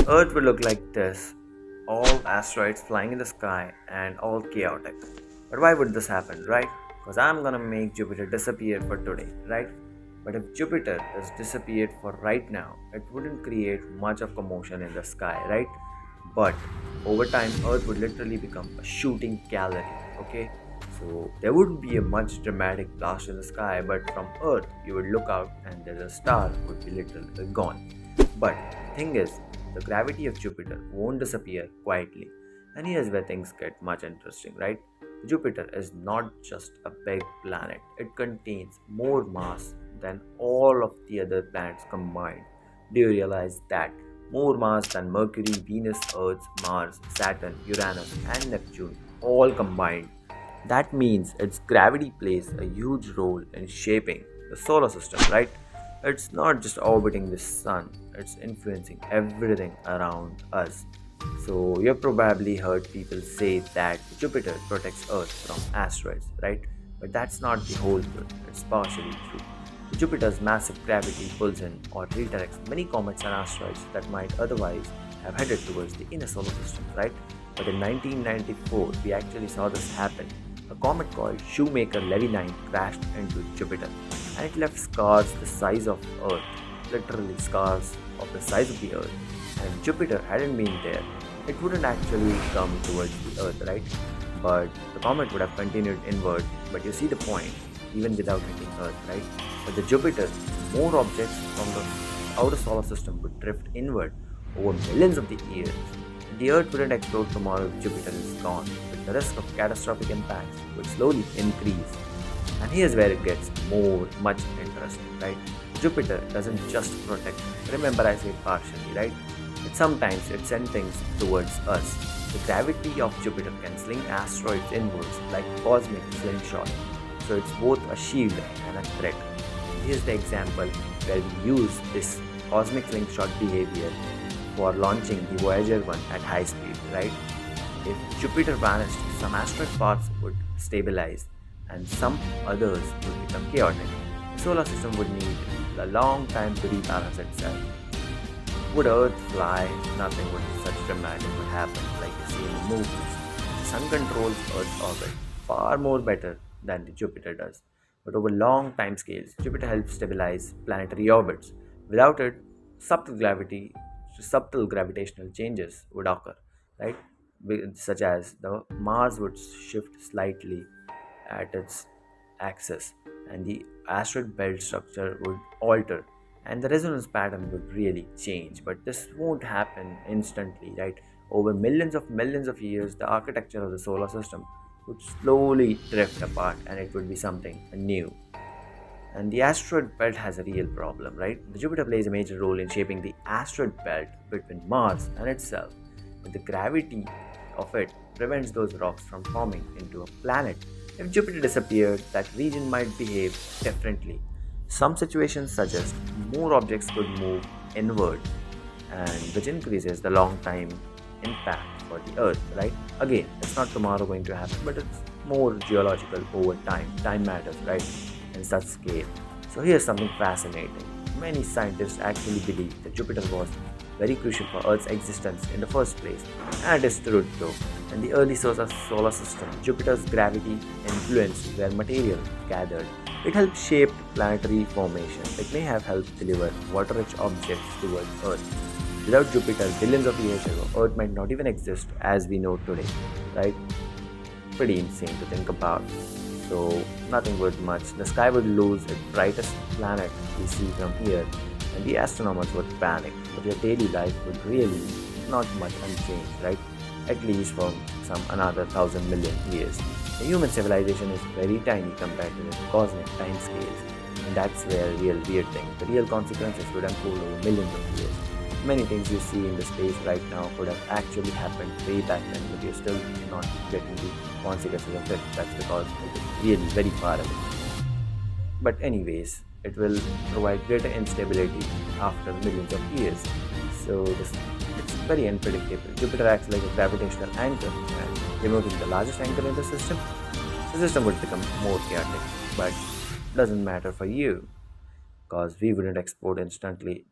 Earth would look like this, all asteroids flying in the sky and all chaotic. But why would this happen, right? Because I'm gonna make Jupiter disappear for today, right? But if Jupiter is disappeared for right now, it wouldn't create much of commotion in the sky, right? But over time, Earth would literally become a shooting gallery, okay? So there wouldn't be a much dramatic blast in the sky, but from Earth, you would look out and there's a star would be literally gone. But the thing is, the gravity of Jupiter won't disappear quietly. And here's where things get much interesting, right? Jupiter is not just a big planet, it contains more mass than all of the other planets combined. Do you realize that? More mass than Mercury, Venus, Earth, Mars, Saturn, Uranus, and Neptune all combined. That means its gravity plays a huge role in shaping the solar system, right? It's not just orbiting the sun, it's influencing everything around us. So, you've probably heard people say that Jupiter protects Earth from asteroids, right? But that's not the whole truth, it's partially true. Jupiter's massive gravity pulls in or redirects many comets and asteroids that might otherwise have headed towards the inner solar system, right? But in 1994, we actually saw this happen. A comet called Shoemaker-Levy 9 crashed into Jupiter, and it left scars the size of Earth, literally scars of the size of the Earth. And if Jupiter hadn't been there, it wouldn't actually come towards the Earth, right? But the comet would have continued inward. But you see the point, even without hitting Earth, right? But the Jupiter, more objects from the outer solar system would drift inward over millions of the years. The Earth wouldn't explode tomorrow if Jupiter is gone, but the risk of catastrophic impacts would slowly increase. And here's where it gets much interesting, right? Jupiter doesn't just protect. Remember, I said partially, right? But sometimes it sends things towards us. The gravity of Jupiter can sling asteroids inwards like cosmic slingshot. So it's both a shield and a threat. Here's the example where we use this cosmic slingshot behavior for launching the Voyager 1 at high speed, right? If Jupiter vanished, some asteroid paths would stabilize and some others would become chaotic. The solar system would need a long time to rebalance itself. Would Earth fly? Nothing would such dramatic would happen like you see in the movies. The Sun controls Earth's orbit far more better than the Jupiter does. But over long time scales, Jupiter helps stabilize planetary orbits. Without it, subtle gravity, subtle gravitational changes would occur, right? Such as the Mars would shift slightly at its axis, and the asteroid belt structure would alter, and the resonance pattern would really change. But this won't happen instantly, right? Over millions of years, the architecture of the solar system would slowly drift apart, and it would be something new. And the asteroid belt has a real problem, right? The Jupiter plays a major role in shaping the asteroid belt between Mars and itself. But the gravity of it prevents those rocks from forming into a planet. If Jupiter disappeared, that region might behave differently. Some situations suggest more objects could move inward, and which increases the long time impact for the Earth, right? Again, it's not tomorrow going to happen, but it's more geological over time. Time matters, right? In such scale. So here's something fascinating. Many scientists actually believe that Jupiter was very crucial for Earth's existence in the first place, and it is true though. In the early solar system, Jupiter's gravity influenced where material gathered. It helped shape planetary formation. It may have helped deliver water-rich objects towards Earth. Without Jupiter, billions of years ago, Earth might not even exist as we know today, right? Pretty insane to think about. So nothing would much. The sky would lose its brightest planet we see from here, and the astronomers would panic. But your daily life would really not much unchanged, right? At least for some another 1,000 million years. The human civilization is very tiny compared to the cosmic time scales, and that's where real weird thing. The real consequences would unfold over millions of years. Many things you see in the space right now could have actually happened way back then, but you're still not getting the consequences of it. That's because it is really very far away. But anyways, it will provide greater instability after millions of years. So it's very unpredictable. Jupiter acts like a gravitational anchor, and removing the largest anchor in the system would become more chaotic. But doesn't matter for you, because we wouldn't explode instantly